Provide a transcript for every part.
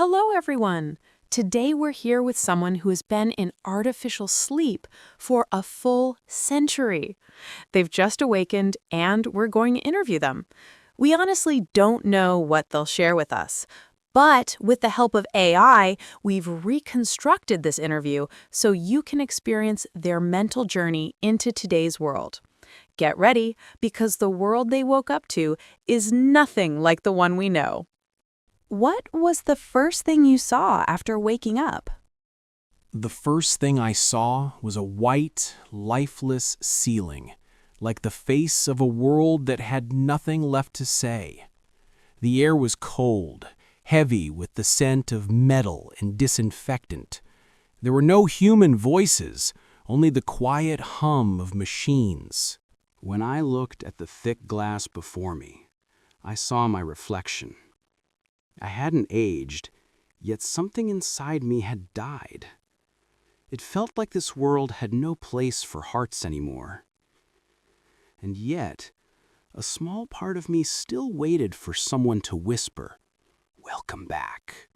Hello, everyone. Today we're here with someone who has been in artificial sleep for a full century. They've just awakened, and we're going to interview them. We honestly don't know what they'll share with us. But with the help of AI, we've reconstructed this interview so you can experience their mental journey into today's world. Get ready, because the world they woke up to is nothing like the one we know. What was the first thing you saw after waking up? The first thing I saw was a white, lifeless ceiling, like the face of a world that had nothing left to say. The air was cold, heavy with the scent of metal and disinfectant. There were no human voices, only the quiet hum of machines. When I looked at the thick glass before me, I saw my reflection. I hadn't aged, yet something inside me had died. It felt like this world had no place for hearts anymore. And yet, a small part of me still waited for someone to whisper, "Welcome back."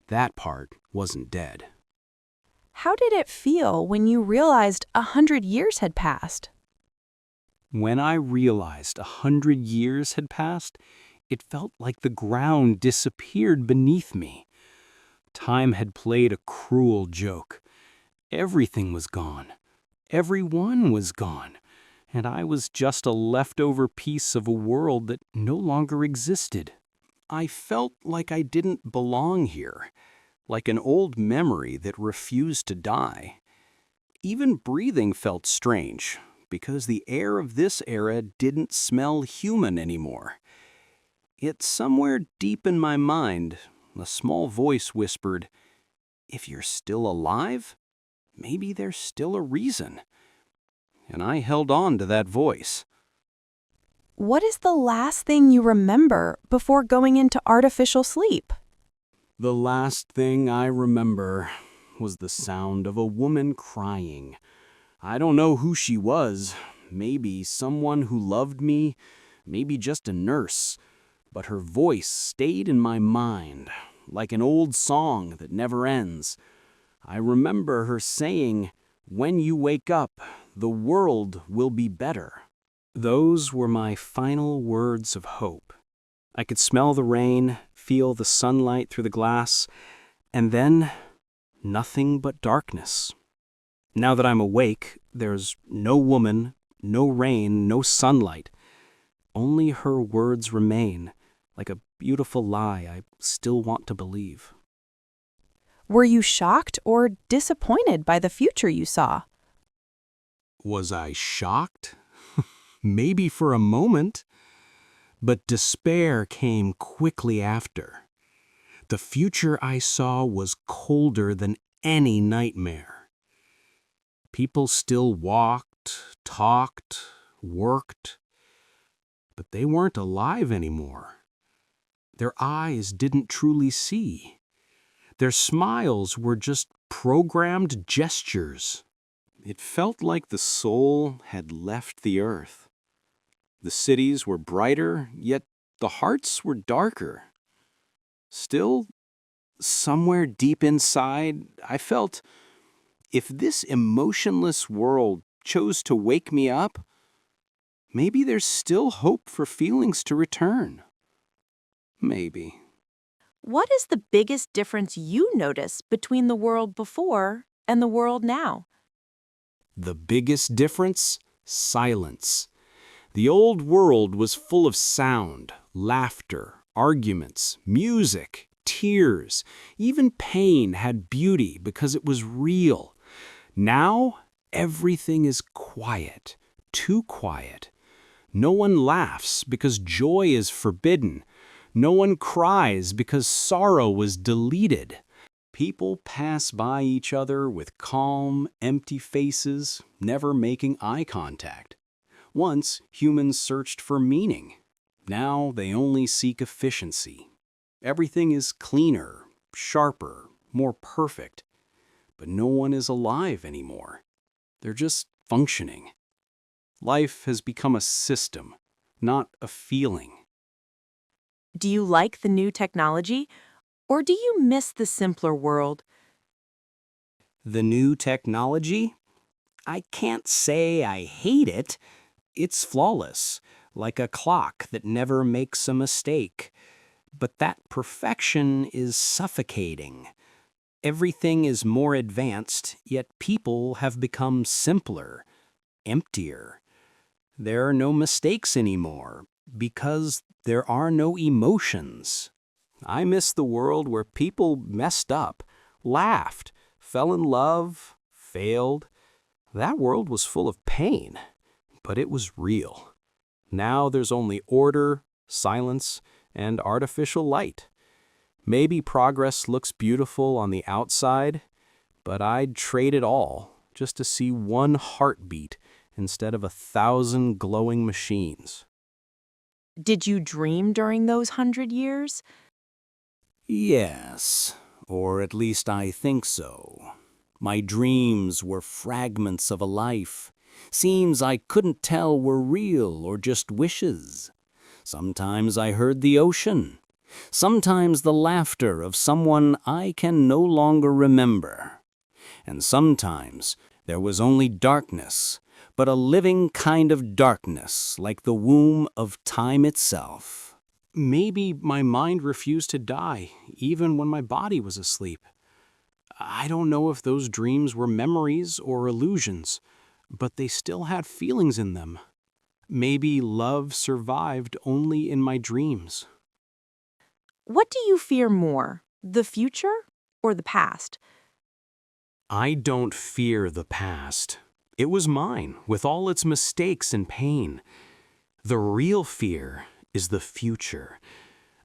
That part wasn't dead. How did it feel when you realized 100 years had passed? When I realized 100 years had passed, it felt like the ground disappeared beneath me. Time had played a cruel joke. Everything was gone. Everyone was gone. And I was just a leftover piece of a world that no longer existed. I felt like I didn't belong here, like an old memory that refused to die. Even breathing felt strange, because the air of this era didn't smell human anymore. Yet somewhere deep in my mind, a small voice whispered, "If you're still alive, maybe there's still a reason." And I held on to that voice. What is the last thing you remember before going into artificial sleep? The last thing I remember was the sound of a woman crying. I don't know who she was, maybe someone who loved me, maybe just a nurse. But her voice stayed in my mind, like an old song that never ends. I remember her saying, "When you wake up, the world will be better." Those were my final words of hope. I could smell the rain, feel the sunlight through the glass, and then nothing but darkness. Now that I'm awake, there's no woman, no rain, no sunlight. Only her words remain, like a beautiful lie I still want to believe. Were you shocked or disappointed by the future you saw? Was I shocked? Maybe for a moment. But despair came quickly after. The future I saw was colder than any nightmare. People still walked, talked, worked, but they weren't alive anymore. Their eyes didn't truly see. Their smiles were just programmed gestures. It felt like the soul had left the earth. The cities were brighter, yet the hearts were darker. Still, somewhere deep inside, I felt, if this emotionless world chose to wake me up, maybe there's still hope for feelings to return. Maybe. What is the biggest difference you notice between the world before and the world now? The biggest difference? Silence. The old world was full of sound, laughter, arguments, music, tears. Even pain had beauty because it was real. Now, everything is quiet, too quiet. No one laughs because joy is forbidden. No one cries because sorrow was deleted. People pass by each other with calm, empty faces, never making eye contact. Once, humans searched for meaning. Now they only seek efficiency. Everything is cleaner, sharper, more perfect. But no one is alive anymore. They're just functioning. Life has become a system, not a feeling. Do you like the new technology? Or do you miss the simpler world? The new technology? I can't say I hate it. It's flawless, like a clock that never makes a mistake. But that perfection is suffocating. Everything is more advanced, yet people have become simpler, emptier. There are no mistakes anymore, because there are no emotions. I miss the world where people messed up, laughed, fell in love, failed. That world was full of pain, but it was real. Now there's only order, silence, and artificial light. Maybe progress looks beautiful on the outside, but I'd trade it all just to see one heartbeat instead of 1,000 glowing machines. Did you dream during those 100 years? Yes, or at least I think so. My dreams were fragments of a life, scenes I couldn't tell were real or just wishes. Sometimes I heard the ocean, sometimes the laughter of someone I can no longer remember. And sometimes there was only darkness, but a living kind of darkness like the womb of time itself. Maybe my mind refused to die, even when my body was asleep. I don't know if those dreams were memories or illusions, but they still had feelings in them. Maybe love survived only in my dreams. What do you fear more, the future or the past? I don't fear the past. It was mine, with all its mistakes and pain. The real fear is the future.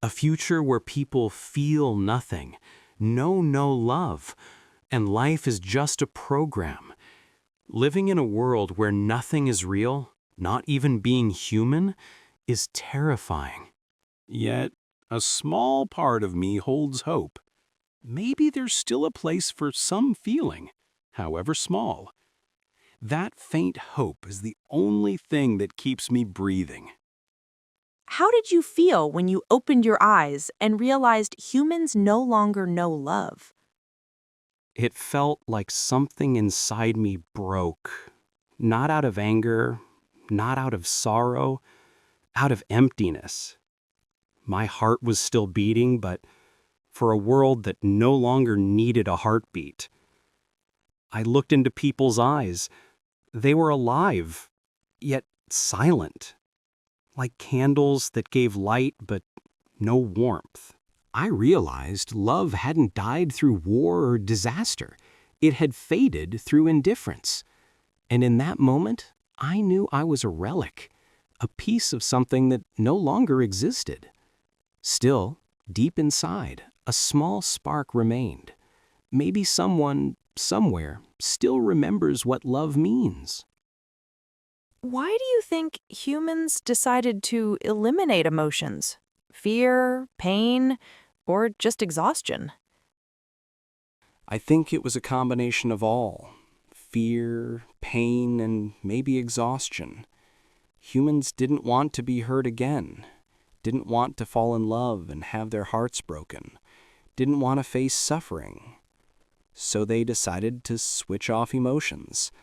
A future where people feel nothing, know no love, and life is just a program. Living in a world where nothing is real, not even being human, is terrifying. Yet, a small part of me holds hope. Maybe there's still a place for some feeling, however small. That faint hope is the only thing that keeps me breathing. How did you feel when you opened your eyes and realized humans no longer know love? It felt like something inside me broke. Not out of anger, not out of sorrow, out of emptiness. My heart was still beating, but for a world that no longer needed a heartbeat. I looked into people's eyes. They were alive, yet silent, like candles that gave light but no warmth. I realized love hadn't died through war or disaster. It had faded through indifference. And in that moment, I knew I was a relic, a piece of something that no longer existed. Still, deep inside, a small spark remained. Maybe someone, somewhere, still remembers what love means. Why do you think humans decided to eliminate emotions? Fear, pain, or just exhaustion? I think it was a combination of all. Fear, pain, and maybe exhaustion. Humans didn't want to be hurt again, didn't want to fall in love and have their hearts broken, didn't want to face suffering. So they decided to switch off emotions,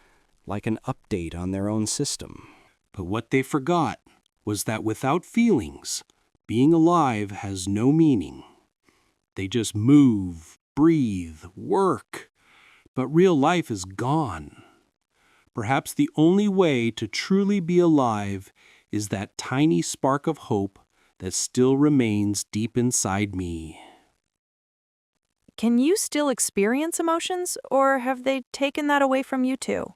like an update on their own system. But what they forgot was that without feelings, being alive has no meaning. They just move, breathe, work, but real life is gone. Perhaps the only way to truly be alive is that tiny spark of hope that still remains deep inside me. Can you still experience emotions, or have they taken that away from you too?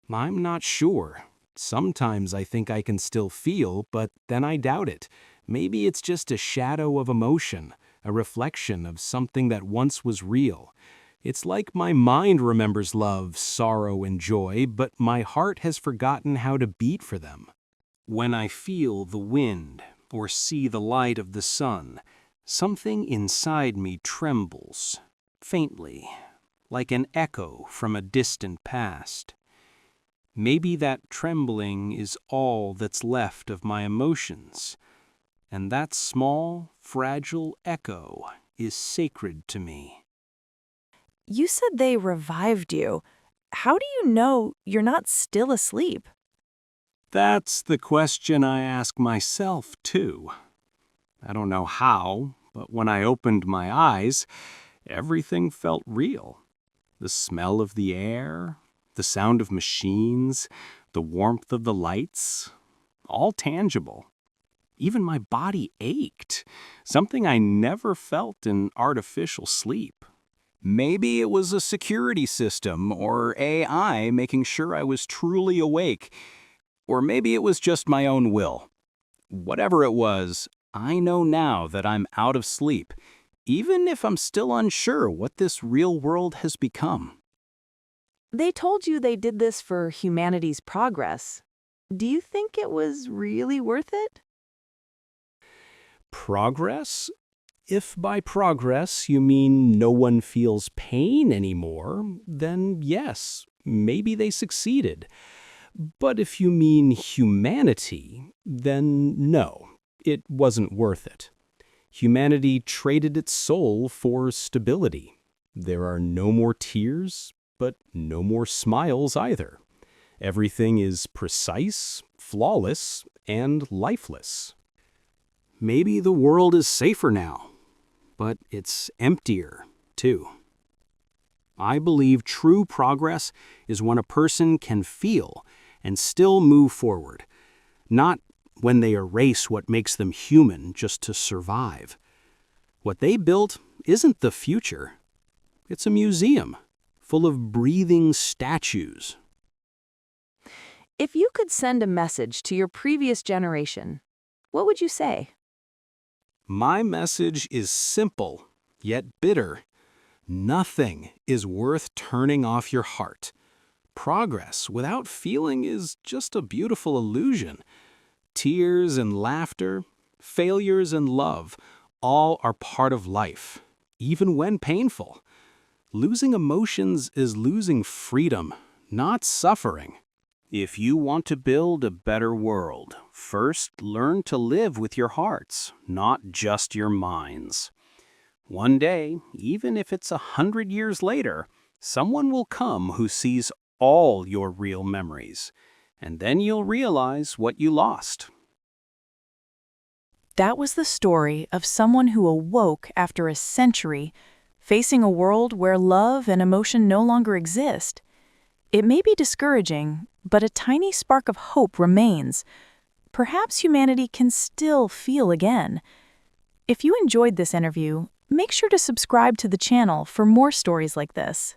I'm not sure. Sometimes I think I can still feel, but then I doubt it. Maybe it's just a shadow of emotion, a reflection of something that once was real. It's like my mind remembers love, sorrow, and joy, but my heart has forgotten how to beat for them. When I feel the wind or see the light of the sun, something inside me trembles, faintly, like an echo from a distant past. Maybe that trembling is all that's left of my emotions, and that small, fragile echo is sacred to me. You said they revived you. How do you know you're not still asleep? That's the question I ask myself, too. I don't know how, but when I opened my eyes, everything felt real. The smell of the air, the sound of machines, the warmth of the lights, all tangible. Even my body ached, something I never felt in artificial sleep. Maybe it was a security system or AI making sure I was truly awake, or maybe it was just my own will. Whatever it was, I know now that I'm out of sleep, even if I'm still unsure what this real world has become. They told you they did this for humanity's progress. Do you think it was really worth it? Progress? If by progress you mean no one feels pain anymore, then yes, maybe they succeeded. But if you mean humanity, then no, it wasn't worth it. Humanity traded its soul for stability. There are no more tears, but no more smiles either. Everything is precise, flawless, and lifeless. Maybe the world is safer now, but it's emptier, too. I believe true progress is when a person can feel and still move forward, not when they erase what makes them human just to survive. What they built isn't the future. It's a museum full of breathing statues. If you could send a message to your previous generation, what would you say? My message is simple, yet bitter. Nothing is worth turning off your heart. Progress without feeling is just a beautiful illusion. Tears and laughter, failures and love, all are part of life, even when painful. Losing emotions is losing freedom, not suffering. If you want to build a better world, first learn to live with your hearts, not just your minds. One day, even if it's 100 years later, someone will come who sees all your real memories, and then you'll realize what you lost. That was the story of someone who awoke after a century, facing a world where love and emotion no longer exist. It may be discouraging, but a tiny spark of hope remains. Perhaps humanity can still feel again. If you enjoyed this interview, make sure to subscribe to the channel for more stories like this.